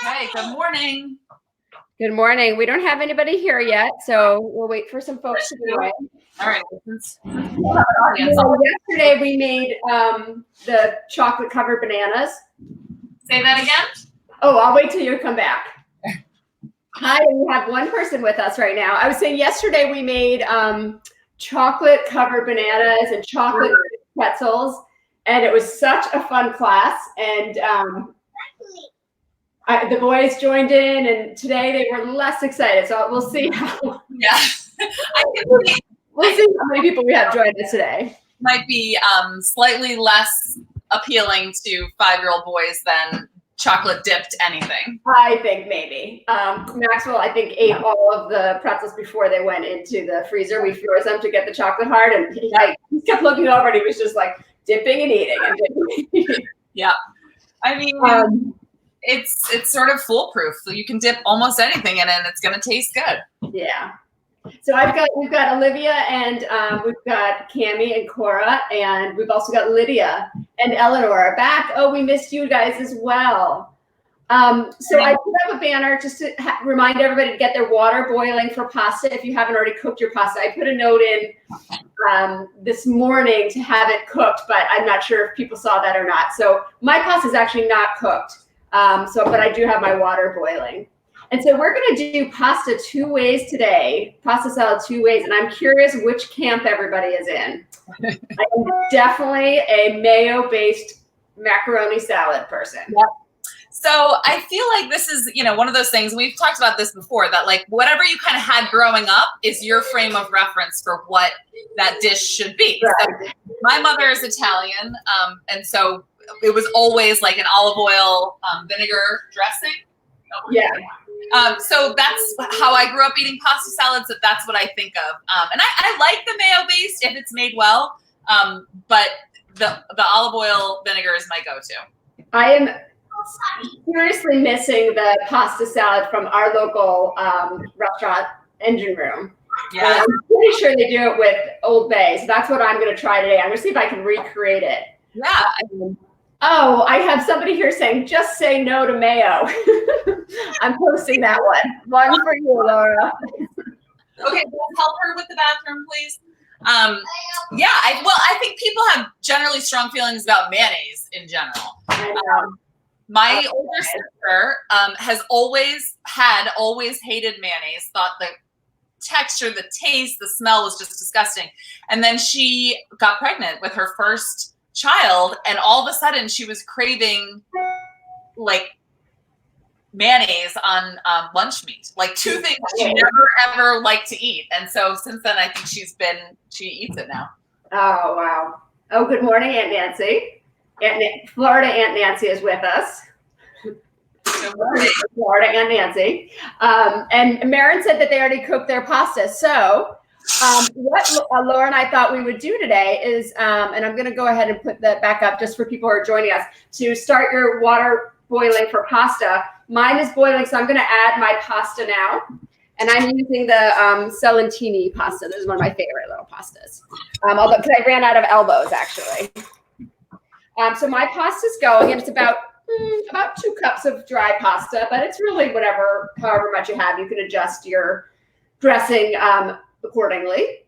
Okay, good morning. Good morning. We don't have anybody here yet, so we'll wait for some folks to join. All right. Yesterday we made the chocolate covered bananas. Say that again? Oh, I'll wait till you come back. Hi, we have one person with us right now. I was saying yesterday we made chocolate covered bananas and chocolate pretzels, and it was such a fun class. And the boys joined in, and today they were less excited. So we'll see how. Yeah, we'll see how many people we have joined us today. Might be slightly less appealing to 5-year-old boys than chocolate dipped anything. I think maybe. Maxwell, I think, ate all of the pretzels before they went into the freezer. We froze them to get the chocolate hard, and he kept looking over, and he was just like dipping and eating. And dipping. Yeah, I mean, it's sort of foolproof. So you can dip almost anything in it, and it's going to taste good. Yeah. So we've got Olivia, and we've got Cammie and Cora, and we've also got Lydia and Eleanor back. Oh, we missed you guys as well. So I put up a banner just to remind everybody to get their water boiling for pasta if you haven't already cooked your pasta. I put a note in this morning to have it cooked, but I'm not sure if people saw that or not. So my pasta is actually not cooked, but I do have my water boiling. And so we're going to do pasta 2 ways today, pasta salad 2 ways. And I'm curious which camp everybody is in. I'm definitely a mayo-based macaroni salad person. Yep. So I feel like this is, one of those things, we've talked about this before, that like whatever you kind of had growing up is your frame of reference for what that dish should be. Right. So my mother is Italian, and so it was always like an olive oil vinegar dressing. Yeah. So that's how I grew up eating pasta salads. That's what I think of. And I like the mayo-based if it's made well, but the olive oil vinegar is my go-to. I am seriously missing the pasta salad from our local restaurant, Engine Room. Yeah. I'm pretty sure they do it with Old Bay, so that's what I'm going to try today. I'm going to see if I can recreate it. Yeah. Oh, I have somebody here saying, just say no to mayo. I'm posting that one. One for you, Laura. Okay, help her with the bathroom, please. I think people have generally strong feelings about mayonnaise in general. My older sister has always hated mayonnaise, thought the texture, the taste, the smell was just disgusting. And then she got pregnant with her first child, and all of a sudden she was craving like mayonnaise on lunch meat, like 2 things she never ever liked to eat. And so since then I think she eats it now. Oh wow. Oh, good morning, Aunt Nancy. Florida Aunt Nancy is with us. Good morning. Florida Aunt Nancy. And Marin said that they already cooked their pasta. So what Laura and I thought we would do today is, and I'm going to go ahead and put that back up just for people who are joining us, to start your water boiling for pasta. Mine is boiling, so I'm going to add my pasta now. And I'm using the Celentini pasta. This is one of my favorite little pastas. Although, because I ran out of elbows, actually. So my pasta's going, and it's about 2 cups of dry pasta, but it's really however much you have. You can adjust your dressing accordingly.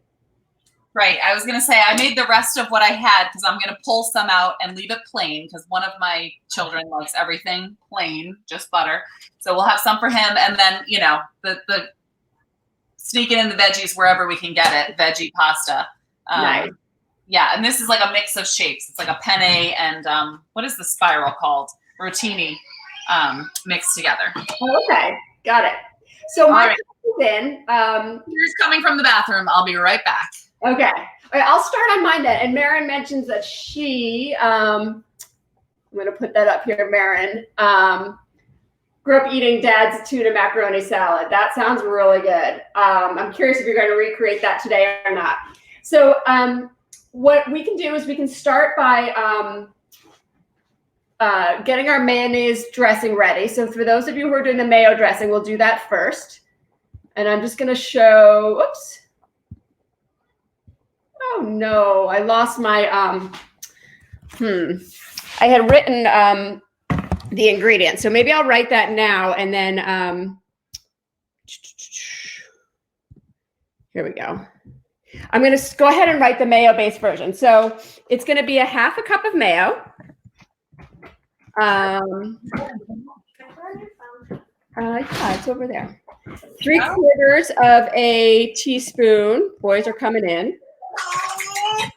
Right. I was going to say I made the rest of what I had because I'm going to pull some out and leave it plain because one of my children likes everything plain, just butter. So we'll have some for him. And then, the sneaking in the veggies wherever we can get it, veggie pasta. Nice. Yeah. And this is like a mix of shapes. It's like a penne and what is the spiral called? Rotini mixed together. Okay. Got it. So my in. Here's coming from the bathroom. I'll be right back. Okay. All right, I'll start on mine then. And Marin mentions that she, I'm going to put that up here, Marin, grew up eating Dad's tuna macaroni salad. That sounds really good. I'm curious if you're going to recreate that today or not. So what we can do is we can start by getting our mayonnaise dressing ready. So for those of you who are doing the mayo dressing, we'll do that first. And I'm just going to show, oops. Oh no, I lost my, I had written the ingredients. So maybe I'll write that now, and then here we go. I'm going to go ahead and write the mayo-based version. So it's going to be 1/2 cup of mayo. Yeah, it's over there. 3/4 of a teaspoon. Boys are coming in.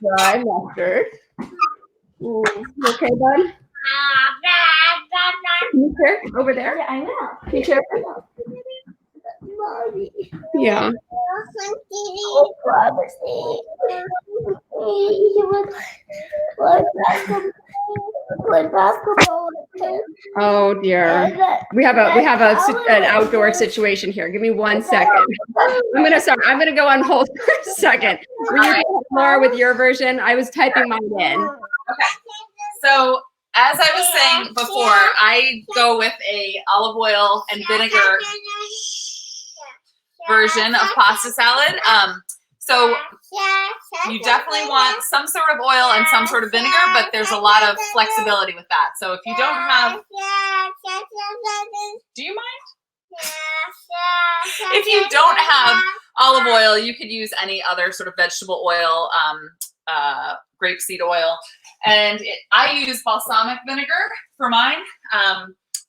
Dry mustard. Ooh, you okay, bud? Can you share over there? Yeah, I know. Can you share? Yeah. Oh dear. We have an outdoor situation here. Give me 1 second. I'm gonna go on hold for a second. Will you go, Laura, with your version? I was typing mine in. Okay. So as I was saying before, I go with a olive oil and vinegar version of pasta salad. So you definitely want some sort of oil and some sort of vinegar, but there's a lot of flexibility with that. So if you don't have, do you mind? If you don't have olive oil, you could use any other sort of vegetable oil, grapeseed oil. And I use balsamic vinegar for mine.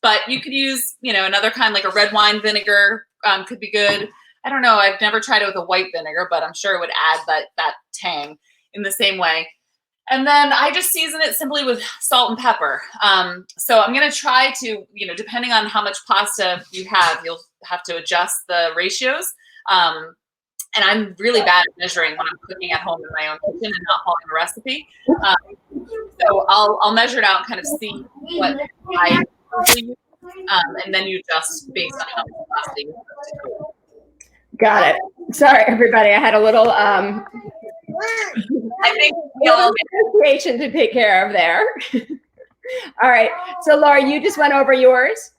But you could use, another kind, like a red wine vinegar could be good. I don't know. I've never tried it with a white vinegar, but I'm sure it would add that tang in the same way. And then I just season it simply with salt and pepper. So I'm going to try to, depending on how much pasta you have, you'll have to adjust the ratios. And I'm really bad at measuring when I'm cooking at home in my own kitchen and not following a recipe. So I'll measure it out and kind of see what I usually use. And then you adjust based on how much pasta you have. Got it. Sorry, everybody. I had a little I think negotiation to take care of there. All right. So Laura, you just went over yours.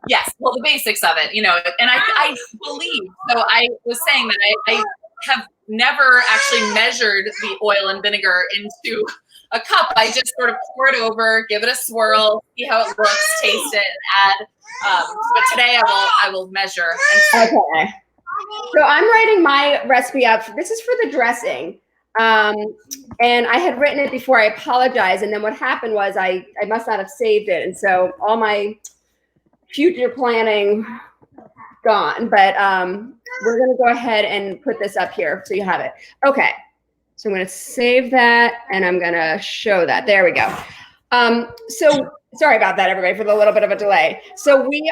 Yes. Well, the basics of it, and I believe, so I was saying that I have never actually measured the oil and vinegar into a cup. I just sort of pour it over, give it a swirl, see how it looks, taste it, and add. But today I will measure. Okay. So I'm writing my recipe up. This is for the dressing. And I had written it before. I apologize. And then what happened was I must not have saved it. And so all my future planning gone. But we're going to go ahead and put this up here so you have it. Okay. So I'm going to save that and I'm going to show that. There we go. So sorry about that, everybody, for the little bit of a delay. So we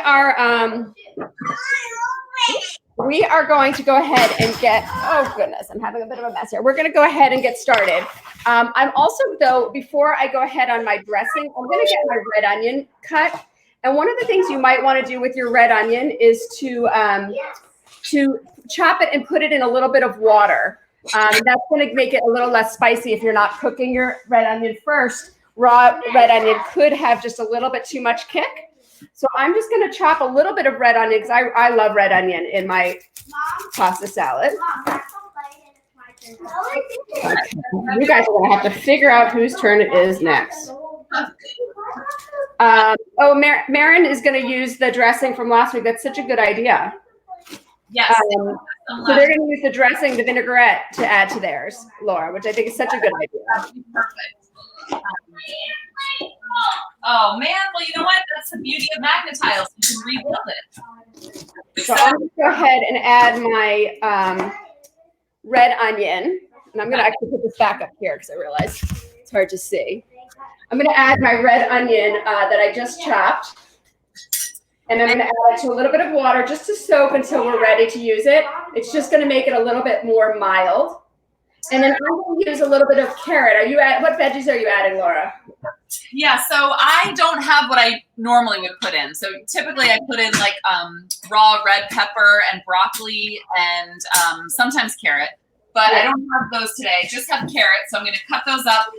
are going to go ahead and get, oh goodness, I'm having a bit of a mess here. We're going to go ahead and get started. I'm also, though, before I go ahead on my dressing, I'm going to get my red onion cut. And one of the things you might want to do with your red onion is to chop it and put it in a little bit of water. That's going to make it a little less spicy if you're not cooking your red onion first. Raw red onion could have just a little bit too much kick. So I'm just going to chop a little bit of red onion because I love red onion in my pasta salad. Okay. You guys are going to have to figure out whose turn it is next. Marin is going to use the dressing from last week. That's such a good idea. Yes. So they're going to use the dressing, the vinaigrette, to add to theirs, Laura, which I think is such a good idea. That would be perfect. Oh man, well, you know what? That's the beauty of magnetiles. You can rebuild it. So I'm going to go ahead and add my red onion. And I'm going to actually put this back up here because I realize it's hard to see. I'm going to add my red onion that I just chopped. And I'm going to add it to a little bit of water just to soak until we're ready to use it. It's just going to make it a little bit more mild. And then I'm going to use a little bit of carrot. What veggies are you adding, Laura? Yeah, so I don't have what I normally would put in. So typically I put in like raw red pepper and broccoli and sometimes carrot. But I don't have those today. Just have carrots. So I'm going to cut those up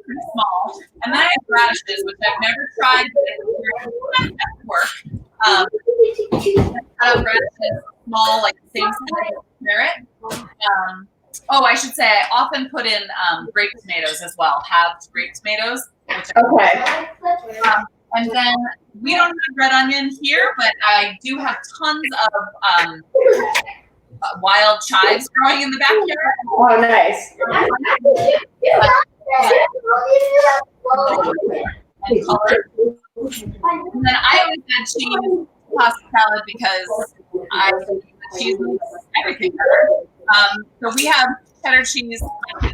pretty small. And then I have radishes, which I've never tried, but it work. Cut up radishes small, like the same size as carrot. I should say I often put in grape tomatoes as well. Halved grape tomatoes. Okay. And then we don't have red onion here, but I do have tons of wild chives growing in the backyard. Oh, nice. And color. And then I always add cheese pasta salad because I think the cheese makes everything better. So we have cheddar cheese. I'm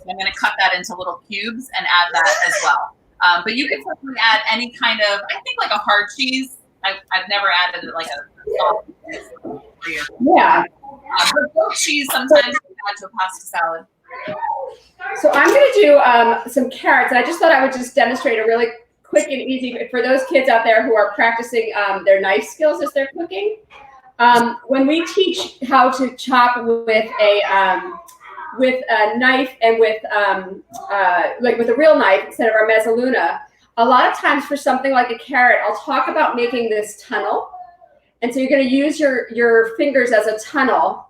going to cut that into little cubes and add that as well. But you can certainly add any kind of, I think like a hard cheese. I've never added like a soft cheese. Yeah. But goat cheese sometimes you add to a pasta salad. So I'm going to do some carrots. And I just thought I would just demonstrate a really quick and easy for those kids out there who are practicing their knife skills as they're cooking. When we teach how to chop with a knife and with a real knife instead of our mezzaluna, a lot of times for something like a carrot, I'll talk about making this tunnel. And so you're going to use your fingers as a tunnel,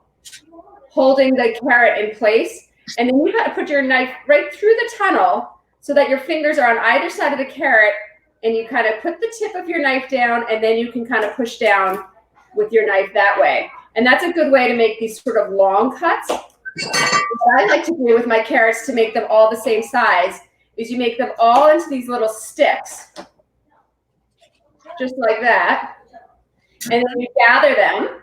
holding the carrot in place. And then you got to put your knife right through the tunnel so that your fingers are on either side of the carrot, and you kind of put the tip of your knife down, and then you can kind of push down with your knife that way. And that's a good way to make these sort of long cuts. What I like to do with my carrots to make them all the same size is you make them all into these little sticks, just like that. And then you gather them.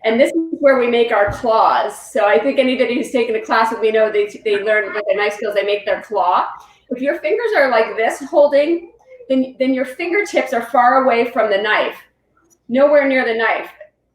And this is where we make our claws. So I think anybody who's taken a class with me know they learn with their knife skills, they make their claw. If your fingers are like this holding, then your fingertips are far away from the knife, nowhere near the knife.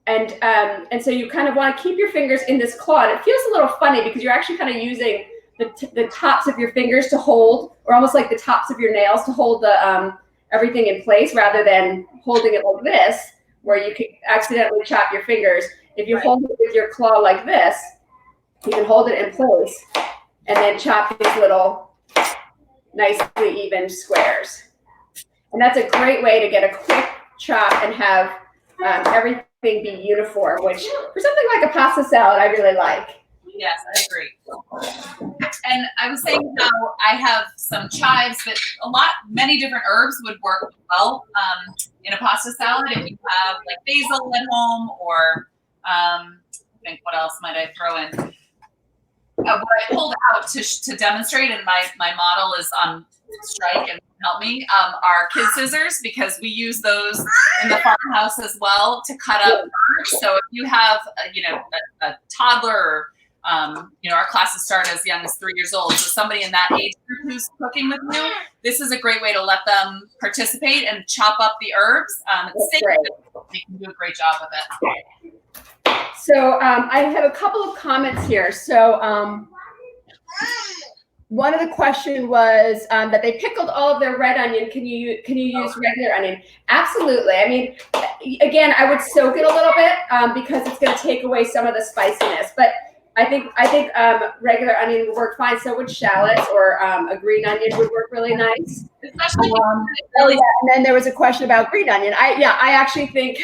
And so you kind of want to keep your fingers in this claw. And it feels a little funny because you're actually kind of using the tops of your fingers to hold, or almost like the tops of your nails to hold the everything in place, rather than holding it like this, where you could accidentally chop your fingers. If you hold it with your claw like this, you can hold it in place and then chop these little nicely even squares. And that's a great way to get a quick chop and have everything be uniform, which for something like a pasta salad, I really like. Yes, I agree. And I was saying how I have some chives, but many different herbs would work well in a pasta salad. If you have like basil at home, or I think what else might I throw in? What I pulled out to demonstrate, and my model is on strike and help me, are kid scissors, because we use those in the farmhouse as well to cut up herbs. So if you have a toddler, or our classes start as young as 3 years old. So somebody in that age group who's cooking with you, this is a great way to let them participate and chop up the herbs. They can do a great job with it. So I have a couple of comments here. So one of the question was that they pickled all of their red onion. Can you use regular onion? Absolutely. I mean, again, I would soak it a little bit because it's going to take away some of the spiciness. But I think regular onion would work fine. So would shallots, or a green onion would work really nice. Especially and then there was a question about green onion. I actually think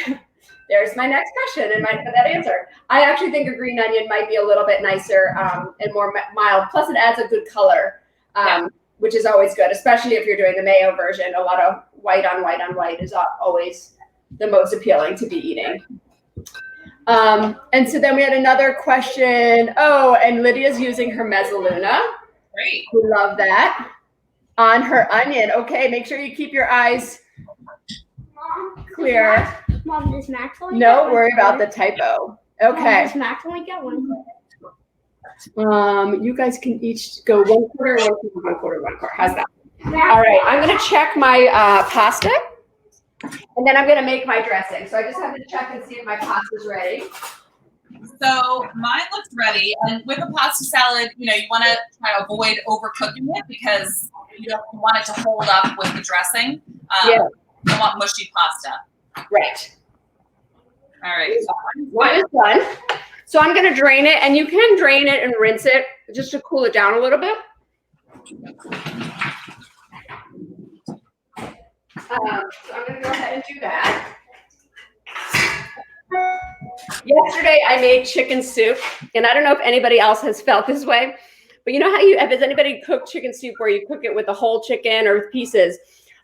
there's my next question and that answer. I actually think a green onion might be a little bit nicer and more mild. Plus, it adds a good color, which is always good, especially if you're doing the mayo version. A lot of white on white on white is always the most appealing to be eating. And so then we had another question. Oh, and Lydia's using her mezzaluna. Great. We love that. On her onion. Okay, make sure you keep your eyes clear. Mom, does Max only No, worry about the typo. Okay. Mom, does Max only get one? You guys can each go 1 quarter, 1 quarter, 1 quarter, 1 quarter. How's that? All right, I'm going to check my pasta. And then I'm going to make my dressing. So I just have to check and see if my pasta's ready. So mine looks ready. And with a pasta salad, you want to try to avoid overcooking it, because you don't want it to hold up with the dressing. You don't want mushy pasta. Right. All right. One is done. So I'm going to drain it. And you can drain it and rinse it just to cool it down a little bit. So I'm going to go ahead and do that. Yesterday, I made chicken soup, and I don't know if anybody else has felt this way, but you know how has anybody cooked chicken soup where you cook it with the whole chicken or with pieces?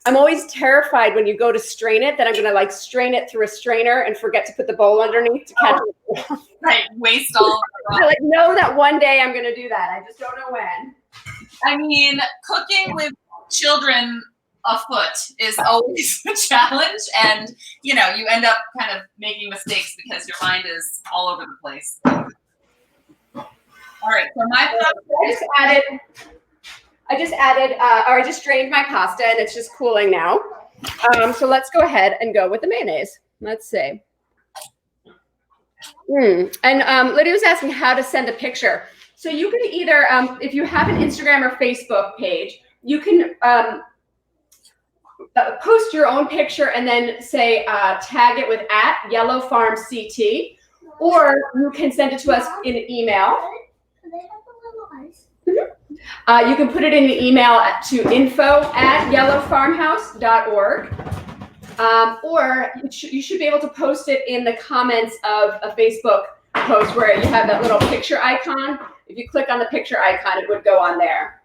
I'm always terrified when you go to strain it that I'm gonna like strain it through a strainer and forget to put the bowl underneath to catch it. Right, waste all. I like know that one day I'm gonna do that. I just don't know when. I mean, cooking with children afoot is always a challenge, and you know, you end up kind of making mistakes because your mind is all over the place. All right, so I just drained my pasta and it's just cooling now. So let's go ahead and go with the mayonnaise. Let's see. And Lydia was asking how to send a picture. So you can either, if you have an Instagram or Facebook page, you can post your own picture and then say, tag it with @YellowFarmCT, or you can send it to us in an email. You can put it in the email to info@yellowfarmhouse.org. Or you should be able to post it in the comments of a Facebook post where you have that little picture icon. If you click on the picture icon, it would go on there.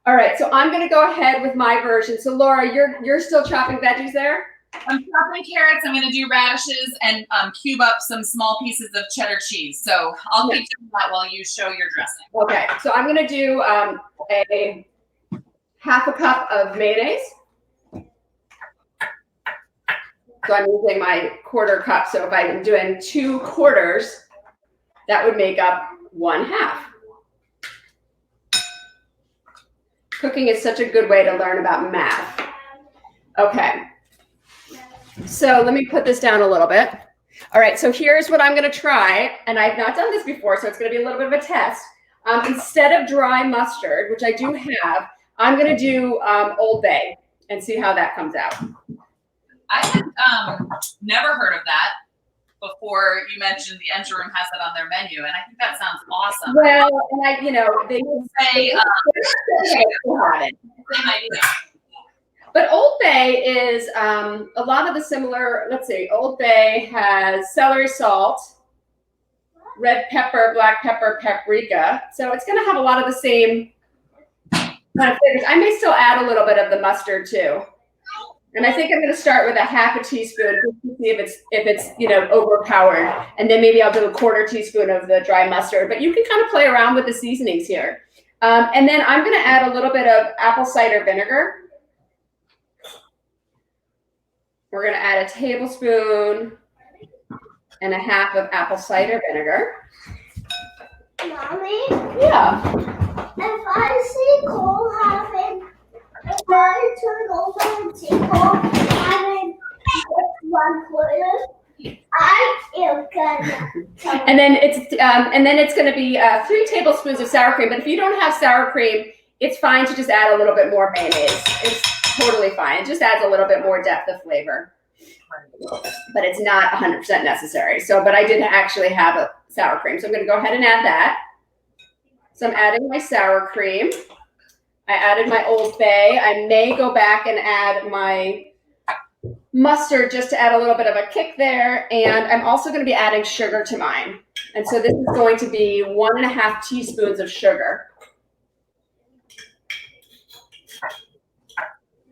All right, so I'm going to go ahead with my version. So Laura, you're still chopping veggies there? I'm chopping carrots. I'm going to do radishes and cube up some small pieces of cheddar cheese. So I'll keep doing that while you show your dressing. Okay, so I'm going to do a half a cup of mayonnaise. So I'm using my quarter cup. So if I'm doing 2 quarters, that would make up 1/2. Cooking is such a good way to learn about math. Okay. So let me put this down a little bit. All right, so here's what I'm going to try. And I've not done this before, so it's going to be a little bit of a test. Instead of dry mustard, which I do have, I'm going to do Old Bay and see how that comes out. I had never heard of that before you mentioned the Engine Room has it on their menu, and I think that sounds awesome. Well, and they say same idea. But Old Bay is a lot of the similar. Let's see, Old Bay has celery salt, red pepper, black pepper, paprika. So it's going to have a lot of the same kind of flavors. I may still add a little bit of the mustard too. And I think I'm going to start with a 1/2 teaspoon just to see if it's overpowered, and then maybe I'll do a 1/4 teaspoon of the dry mustard. But you can kind of play around with the seasonings here. And then I'm going to add a little bit of apple cider vinegar. We're going to add a tablespoon and 1/2 of apple cider vinegar. Mommy? Yeah. If I see Cole having, if I turn over and see Cole having 1/4, I am gonna. And then it's going to be 3 tablespoons of sour cream. But if you don't have sour cream, it's fine to just add a little bit more mayonnaise. It's totally fine. It just adds a little bit more depth of flavor. But it's not 100% necessary. But I did actually have a sour cream. So I'm going to go ahead and add that. So I'm adding my sour cream. I added my Old Bay. I may go back and add my mustard just to add a little bit of a kick there. And I'm also going to be adding sugar to mine. And so this is going to be 1.5 teaspoons of sugar.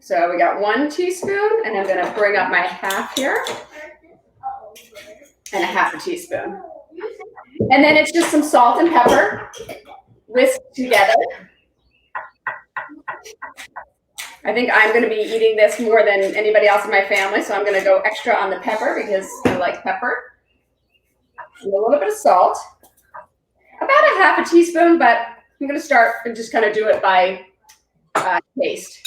So we got 1 teaspoon, and I'm going to bring up my 1/2 here, and 1/2 teaspoon. And then it's just some salt and pepper whisked together. I think I'm going to be eating this more than anybody else in my family, so I'm going to go extra on the pepper because I like pepper. And a little bit of salt. About a 1/2 teaspoon, but I'm going to start and just kind of do it by taste.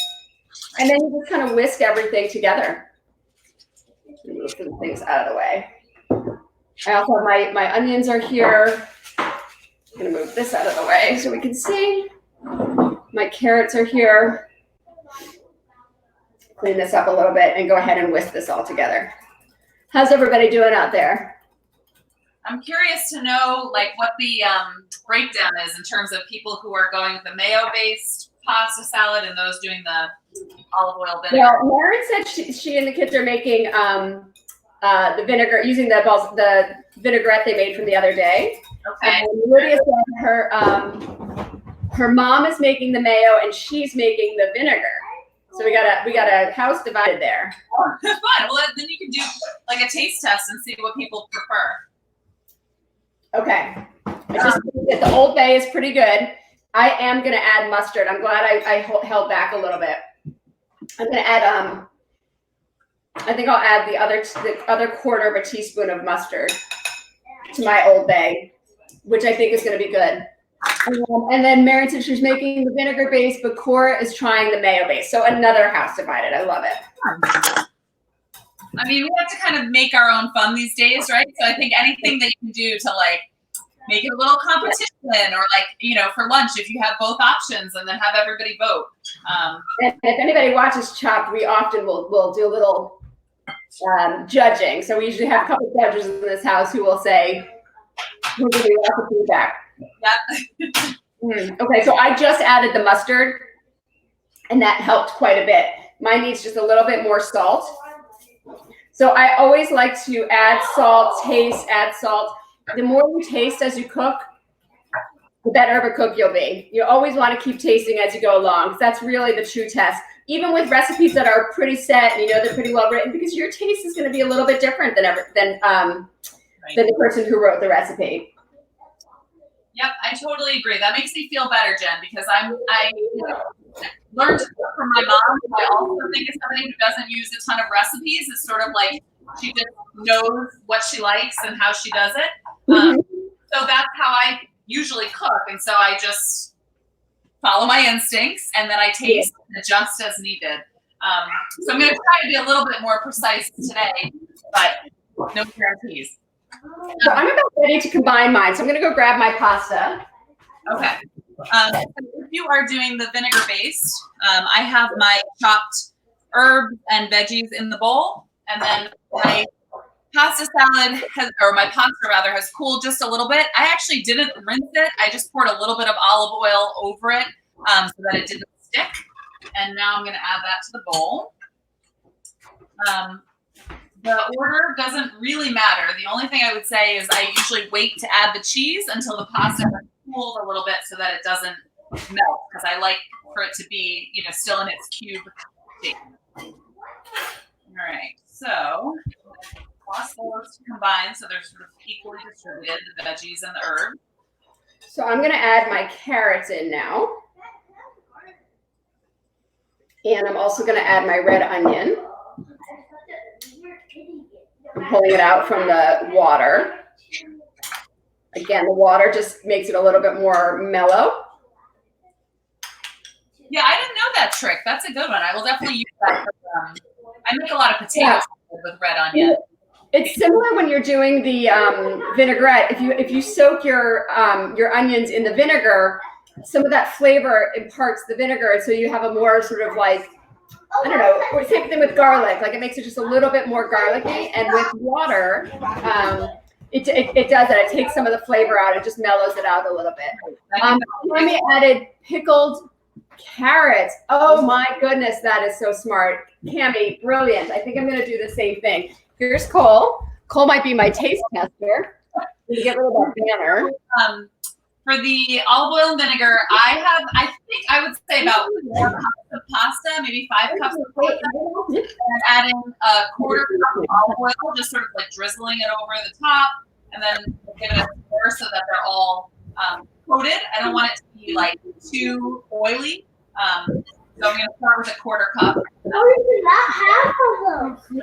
And then you just kind of whisk everything together. Move some things out of the way. I also have my onions are here. I'm going to move this out of the way so we can see. My carrots are here. Clean this up a little bit and go ahead and whisk this all together. How's everybody doing out there? I'm curious to know what the breakdown is in terms of people who are going with the mayo-based pasta salad and those doing the olive oil vinegar. Well, Lauren said she and the kids are making the vinegar, using the vinaigrette they made from the other day. Okay. And Lydia said her mom is making the mayo and she's making the vinegar. So we got a house divided there. Oh, fun. Well, then you can do like a taste test and see what people prefer. Okay. I just think that the Old Bay is pretty good. I am going to add mustard. I'm glad I held back a little bit. I'm going to add, I think I'll add the other quarter of a teaspoon of mustard to my Old Bay, which I think is going to be good. And then Marin said she's making the vinegar base, but Cora is trying the mayo base. So another house divided. I love it. I mean, we have to kind of make our own fun these days, right? So I think anything that you can do to like make it a little competition, or like, you know, for lunch, if you have both options, and then have everybody vote. And if anybody watches Chopped, we often will do a little judging. So we usually have a couple judges in this house who will say, who do we want the feedback? Yeah. Okay, so I just added the mustard, and that helped quite a bit. Mine needs just a little bit more salt. So I always like to add salt, add salt. The more you taste as you cook, the better of a cook you'll be. You always want to keep tasting as you go along, because that's really the true test. Even with recipes that are pretty set and you know they're pretty well written, because your taste is going to be a little bit different than the person who wrote the recipe. Yep, I totally agree. That makes me feel better, Jen, because I learned to cook from my mom. I also think as somebody who doesn't use a ton of recipes, it's sort of like she just knows what she likes and how she does it. So that's how I usually cook, and so I just follow my instincts, and then I taste and adjust as needed. So I'm going to try to be a little bit more precise today, but no guarantees. So I'm about ready to combine mine, so I'm going to go grab my pasta. Okay. If you are doing the vinegar base, I have my chopped herbs and veggies in the bowl, and then my pasta salad my pasta rather has cooled just a little bit. I actually didn't rinse it. I just poured a little bit of olive oil over it so that it didn't stick. And now I'm going to add that to the bowl. The order doesn't really matter. The only thing I would say is I usually wait to add the cheese until the pasta has cooled a little bit so that it doesn't melt, because I like for it to be, you know, still in its cube shape. All right, so toss those to combine so they're sort of equally distributed, the veggies and the herbs. So I'm going to add my carrots in now. And I'm also going to add my red onion. I'm pulling it out from the water. Again, the water just makes it a little bit more mellow. Yeah, I didn't know that trick. That's a good one. I will definitely use that. I make a lot of potatoes with red onion. It's similar when you're doing the vinaigrette. If you soak your onions in the vinegar, some of that flavor imparts the vinegar, and so you have a more sort of like, I don't know, same thing with garlic. Like it makes it just a little bit more garlicky, and with water, it does that. It takes some of the flavor out. It just mellows it out a little bit. Tammy added pickled carrots. Oh my goodness, that is so smart. Cammy, brilliant. I think I'm going to do the same thing. Here's Cole. Cole might be my taste tester. To get rid of that banner. For the olive oil and vinegar, I think I would say about 4 cups of pasta, maybe 5 cups of pasta. And adding a quarter cup of olive oil, just sort of like drizzling it over the top, and then give it a stir so that they're all coated. I don't want it to be like too oily. So I'm going to start with a quarter cup. you not have those? And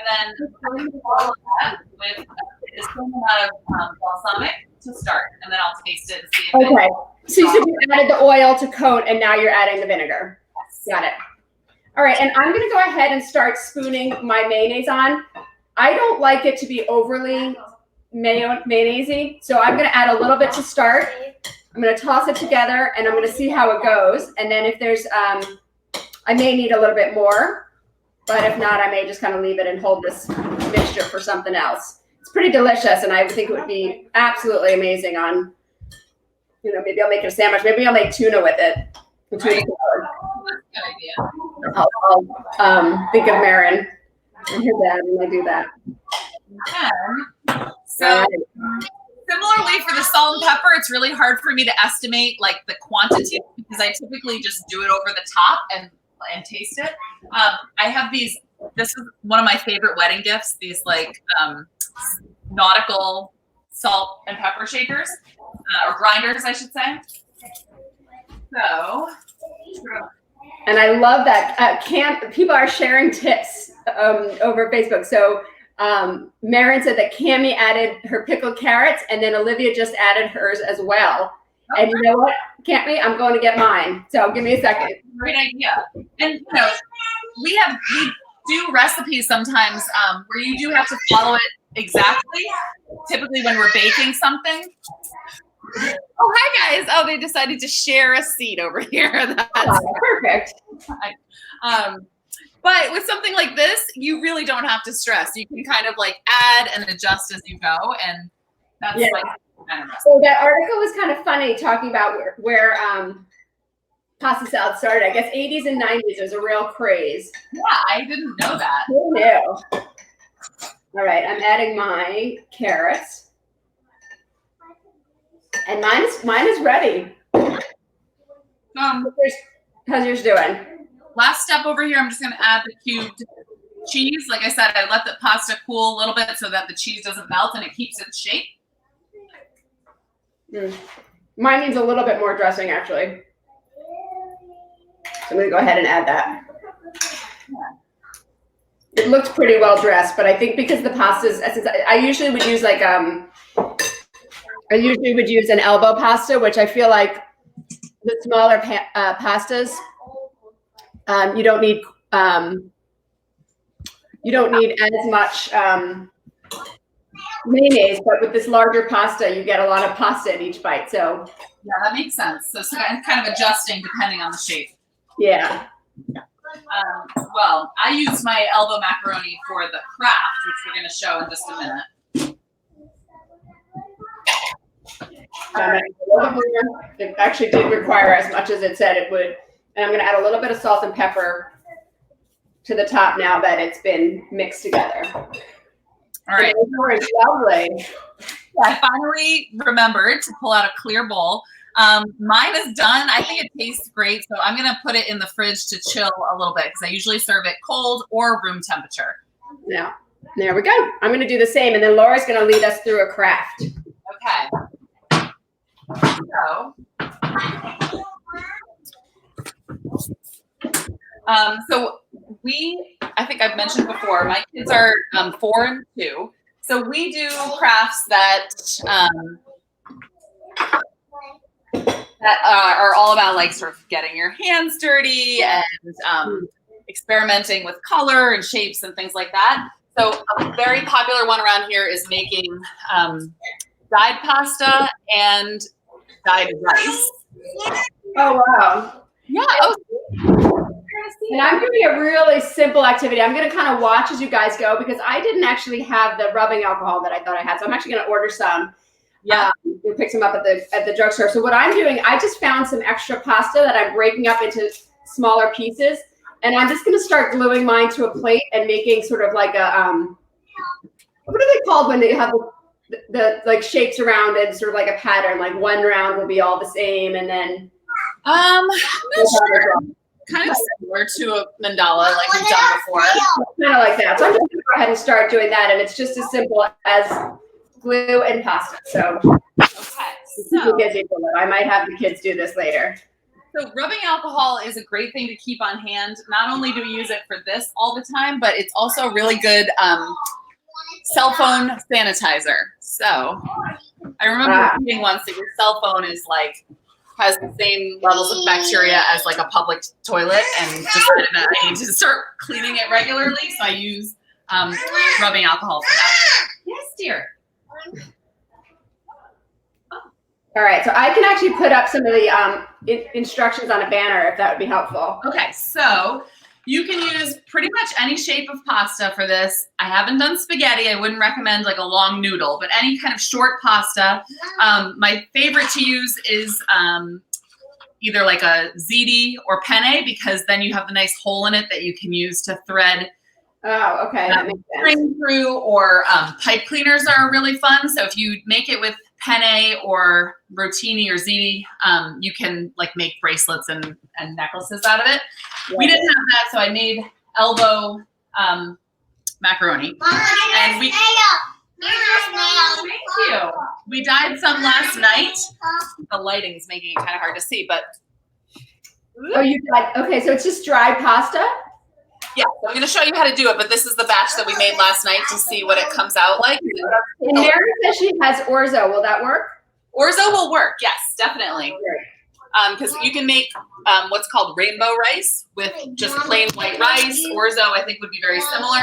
then all of that with a small amount of balsamic to start, and then I'll taste it and see if okay. So you added the oil to coat, and now you're adding the vinegar. Yes. Got it. All right, and I'm going to go ahead and start spooning my mayonnaise on. I don't like it to be overly mayonnaise-y, so I'm going to add a little bit to start. I'm going to toss it together, and I'm going to see how it goes. And then if there's, I may need a little bit more, but if not, I may just kind of leave it and hold this mixture for something else. It's pretty delicious, and I think it would be absolutely amazing on, you know, maybe I'll make it a sandwich. Maybe I'll make tuna with it. Tuna salad. good idea. I'll think of Marin and her dad when I do that. Okay. So Similarly, for the salt and pepper, it's really hard for me to estimate like the quantity because I typically just do it over the top and taste it. I have these. This is one of my favorite wedding gifts. These like nautical salt and pepper shakers or grinders, I should say. So. And I love that. People are sharing tips over Facebook. So Marin said that Cammie added her pickled carrots, and then Olivia just added hers as well. Oh, and you know what, Cammie, I'm going to get mine. So give me a second. Great idea. And you know, we do recipes sometimes where you do have to follow it exactly. Typically, when we're baking something. Oh, hi guys. Oh, they decided to share a seat over here. That's perfect. But with something like this, you really don't have to stress. You can kind of like add and adjust as you go. And that's like kind of so that article was kind of funny talking about where pasta salad started. I guess 80s and 90s was a real craze. Yeah, I didn't know that. Who knew? All right, I'm adding my carrots. And mine is ready. How's yours doing? Last step over here, I'm just going to add the cubed cheese. Like I said, I let the pasta cool a little bit so that the cheese doesn't melt and it keeps its shape. Mine needs a little bit more dressing, actually. So I'm going to go ahead and add that. It looks pretty well dressed, but I think because the pasta's, I usually would use like an elbow pasta, which I feel like the smaller pastas, you don't need as much mayonnaise, but with this larger pasta, you get a lot of pasta in each bite. So yeah, that makes sense. So kind of adjusting depending on the shape. Yeah. Well, I use my elbow macaroni for the craft, which we're going to show in just a minute. It actually did require as much as it said it would. And I'm going to add a little bit of salt and pepper to the top now that it's been mixed together. All right. It's lovely. I finally remembered to pull out a clear bowl. Mine is done. I think it tastes great. So I'm going to put it in the fridge to chill a little bit because I usually serve it cold or room temperature. Yeah. There we go. I'm going to do the same. And then Laura's going to lead us through a craft. Okay. So I think I've mentioned before, my kids are 4 and 2. So we do crafts that are all about like sort of getting your hands dirty and experimenting with color and shapes and things like that. So a very popular one around here is making dyed pasta and dyed rice. Oh, wow. Yeah. And I'm doing a really simple activity. I'm going to kind of watch as you guys go because I didn't actually have the rubbing alcohol that I thought I had. So I'm actually going to order some. Yeah. We'll pick some up at the drugstore. So what I'm doing, I just found some extra pasta that I'm breaking up into smaller pieces. And I'm just going to start gluing mine to a plate and making sort of like a, what are they called when they have the like shapes around it, sort of like a pattern, like one round will be all the same. And then. I'm not sure. Kind of similar to a mandala like we've done before. Kind of like that. So I'm just going to go ahead and start doing that. And it's just as simple as glue and pasta. So, I might have the kids do this later. So rubbing alcohol is a great thing to keep on hand. Not only do we use it for this all the time, but it's also a really good cell phone sanitizer. So I remember reading once that your cell phone is like has the same levels of bacteria as like a public toilet, and decided that I need to start cleaning it regularly. So I use rubbing alcohol for that. Yes, dear. All right, so I can actually put up some of the instructions on a banner if that would be helpful. Okay, so you can use pretty much any shape of pasta for this. I haven't done spaghetti. I wouldn't recommend like a long noodle, but any kind of short pasta. My favorite to use is either like a ziti or penne, because then you have the nice hole in it that you can use to thread. Oh, okay, that makes sense. String through, or pipe cleaners are really fun. So if you make it with penne or rotini or ziti, you can like make bracelets and necklaces out of it. Yeah. We didn't have that, so I made elbow macaroni. And we thank you. We dyed some last night. The lighting's making it kind of hard to see, but oh, you dyed. Okay, so it's just dry pasta. Yeah, I'm going to show you how to do it, but this is the batch that we made last night to see what it comes out like. And Mary says she has orzo. Will that work? Orzo will work, yes, definitely. Because you can make what's called rainbow rice with just plain white rice. Orzo, I think, would be very similar.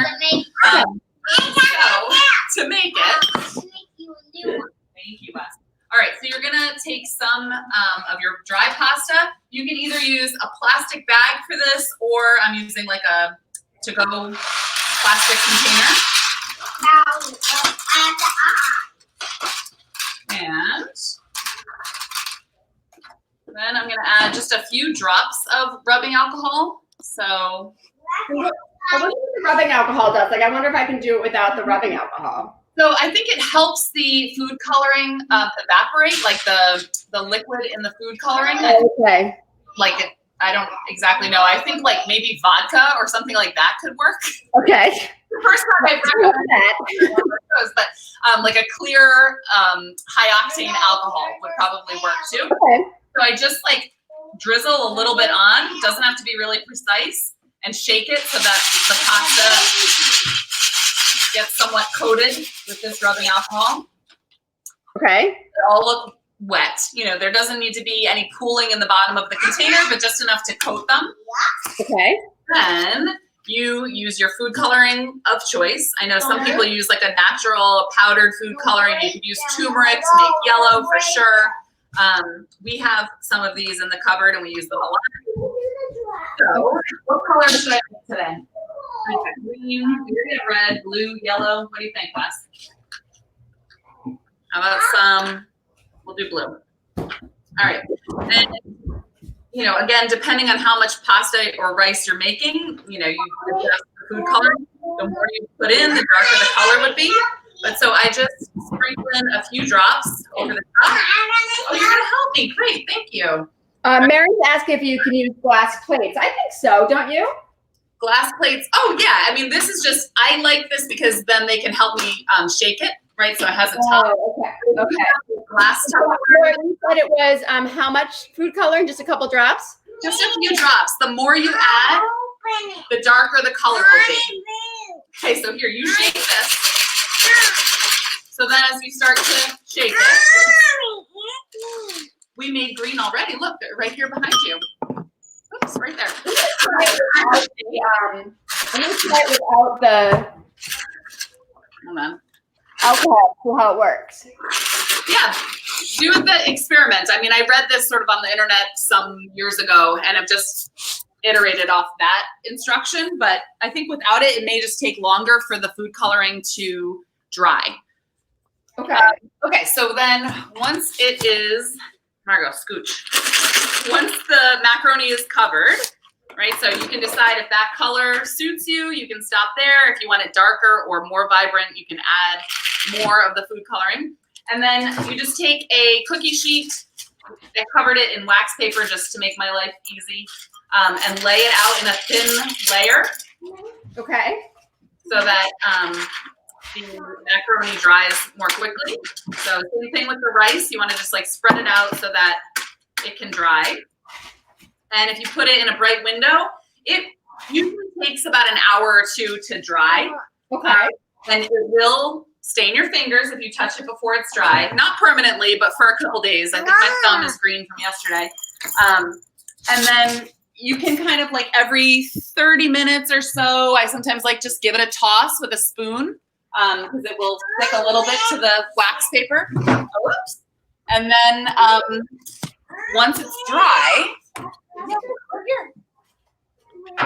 So, to make it, thank you, Wes. All right, so you're gonna take some of your dry pasta. You can either use a plastic bag for this, or I'm using like a to-go plastic container. And then I'm gonna add just a few drops of rubbing alcohol. So what do you think the rubbing alcohol does? Like, I wonder if I can do it without the rubbing alcohol. So I think it helps the food coloring evaporate, like the liquid in the food coloring. Okay. Like it, I don't exactly know. I think like maybe vodka or something like that could work. Okay. The first time I've heard that, but like a clear high octane alcohol would probably work too. Okay. So I just like drizzle a little bit on. It doesn't have to be really precise, and shake it so that the pasta gets somewhat coated with this rubbing alcohol. Okay. They all look wet. You know, there doesn't need to be any pooling in the bottom of the container, but just enough to coat them. Okay. Then you use your food coloring of choice. I know some people use like a natural powdered food coloring. You could use turmeric to make yellow for sure. We have some of these in the cupboard and we use them a lot. So, what color should I make today? Green, red, blue, yellow. What do you think, Wes? How about some? We'll do blue. All right. And, you know, again, depending on how much pasta or rice you're making, you know, you adjust the food color. The more you put in, the darker the color would be. But so I just sprinkle in a few drops over the top. Oh, you're going to help me. Great. Thank you. Mary's asking if you can use glass plates. I think so. Don't you? Glass plates. Oh, yeah. I mean, this is just, I like this because then they can help me shake it, right? So it has a top. Oh, okay. Okay. Glass top. You said it was how much food coloring? Just a couple drops? Just a few drops. The more you add, the darker the color will be. Okay, so here, you shake this. So then as you start to shake it, we made green already. Look, they're right here behind you. Oops, right there. I'm going to try it without the Hold on. alcohol, see how it works. Yeah, do the experiment. I mean, I read this sort of on the internet some years ago and I've just iterated off that instruction, but I think without it, it may just take longer for the food coloring to dry. Okay. Okay, so then once it is, Margot, scooch. Once the macaroni is covered, right, so you can decide if that color suits you, you can stop there. If you want it darker or more vibrant, you can add more of the food coloring. And then you just take a cookie sheet, I covered it in wax paper just to make my life easy, and lay it out in a thin layer. Okay. So that the macaroni dries more quickly. So same thing with the rice. You want to just like spread it out so that it can dry. And if you put it in a bright window, it usually takes about an hour or two to dry. Okay. And it will stain your fingers if you touch it before it's dry. Not permanently, but for a couple days. I think my thumb is green from yesterday. And then you can kind of like every 30 minutes or so, I sometimes like just give it a toss with a spoon because it will stick a little bit to the wax paper. Oh, whoops. And then once it's dry,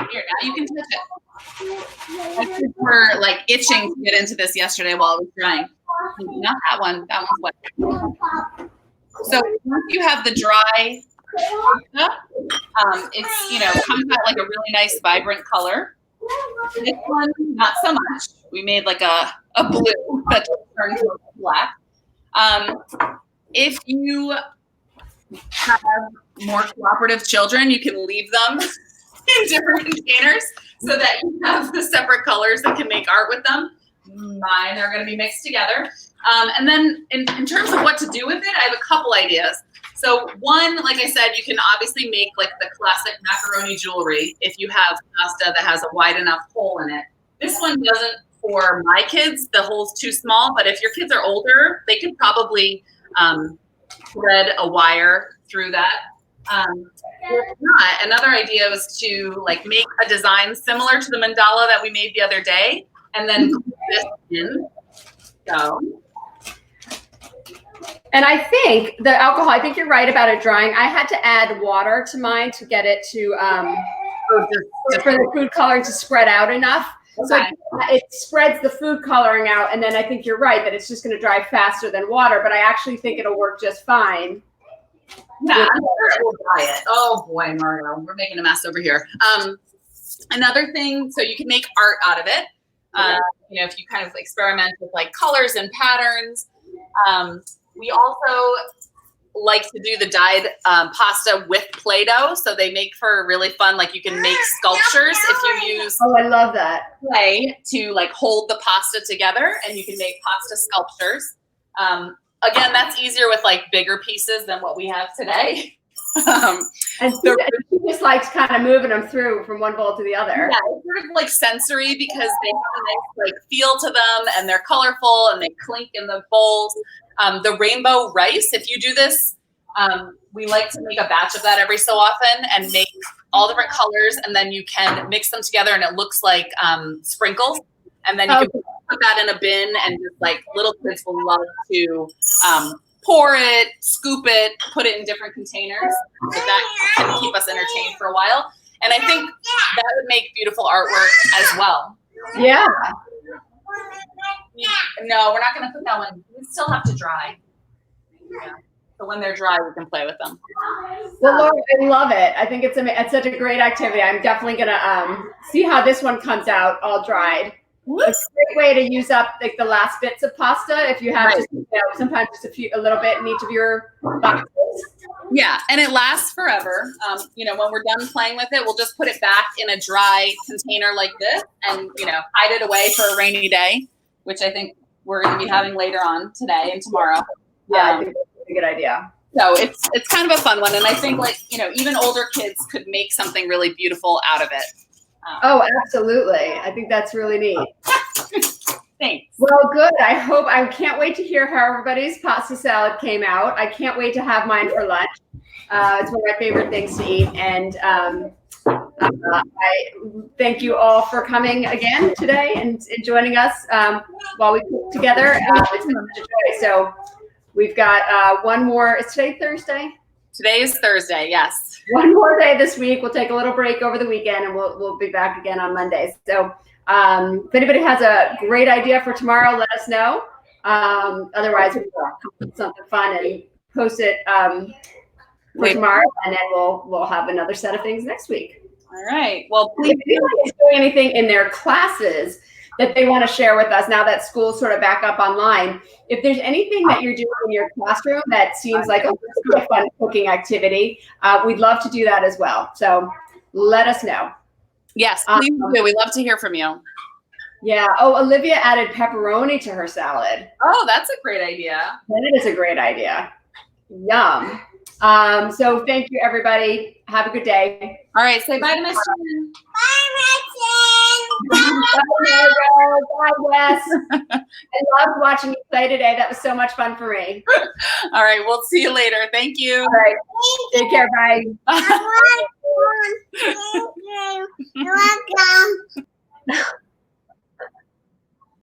here, now you can touch it. I think we're like itching to get into this yesterday while it was drying. Not that one. That one's wet. So once you have the dry pasta, it's, you know, comes out like a really nice vibrant color. This one, not so much. We made like a blue that turns black. if you have more cooperative children, you can leave them in different containers so that you have the separate colors that can make art with them. Mine are going to be mixed together. And then in terms of what to do with it, I have a couple ideas. So one, like I said, you can obviously make like the classic macaroni jewelry if you have pasta that has a wide enough hole in it. This one doesn't for my kids. The hole's too small, but if your kids are older, they could probably thread a wire through that. If not, another idea was to like make a design similar to the mandala that we made the other day, and then glue this in. So. And I think the alcohol, I think you're right about it drying. I had to add water to mine to get it to, for the food coloring to spread out enough. Okay. So it spreads the food coloring out. And then I think you're right that it's just going to dry faster than water, but I actually think it'll work just fine. Yeah, I'm sure it will dry it. Oh boy, Mario, we're making a mess over here. Another thing, so you can make art out of it. You know, if you kind of experiment with like colors and patterns. We also like to do the dyed pasta with Play-Doh. So they make for really fun, like you can make sculptures if you use I love that. clay to like hold the pasta together, and you can make pasta sculptures. Again, that's easier with like bigger pieces than what we have today. And she just likes kind of moving them through from one bowl to the other. Yeah, it's sort of like sensory because they have a nice like feel to them, and they're colorful and they clink in the bowls. The rainbow rice, if you do this, we like to make a batch of that every so often and make all different colors, and then you can mix them together and it looks like sprinkles. And then you can put that in a bin, and just like little kids will love to pour it, scoop it, put it in different containers. So that can keep us entertained for a while. And I think that would make beautiful artwork as well. Yeah. No, we're not going to put that one. We still have to dry. Yeah. So when they're dry, we can play with them. Well, Laura, I love it. I think it's such a great activity. I'm definitely going to see how this one comes out all dried. It's a great way to use up like the last bits of pasta if you have just, you know, sometimes just a little bit in each of your boxes. Yeah, and it lasts forever. You know, when we're done playing with it, we'll just put it back in a dry container like this, and you know, hide it away for a rainy day, which I think we're going to be having later on today and tomorrow. Yeah, I think that's a good idea. So it's kind of a fun one, and I think like, you know, even older kids could make something really beautiful out of it. Oh, absolutely. I think that's really neat. Thanks. Well, good. I can't wait to hear how everybody's pasta salad came out. I can't wait to have mine for lunch. It's one of my favorite things to eat. And I thank you all for coming again today and joining us while we cook together. It's been such a joy. So we've got one more. Is today Thursday? Today is Thursday, yes. One more day this week. We'll take a little break over the weekend, and we'll be back again on Monday. So if anybody has a great idea for tomorrow, let us know. Otherwise, we'll come up with something fun and post it for tomorrow, and then we'll have another set of things next week. All right. Well, please, if anybody's doing anything in their classes that they want to share with us now that school's sort of back up online. If there's anything that you're doing in your classroom that seems like a fun cooking activity, we'd love to do that as well. So let us know. Yes, please do. We love to hear from you. Yeah. Oh, Olivia added pepperoni to her salad. Oh, that's a great idea. That is a great idea. Yum. So thank you, everybody. Have a good day. All right. Say bye to Miss Jen. Bye, Bye, Bye, Wes. I loved watching you play today. That was so much fun for me. All right. We'll see you later. Thank you. All right. Take care. Bye. You're welcome.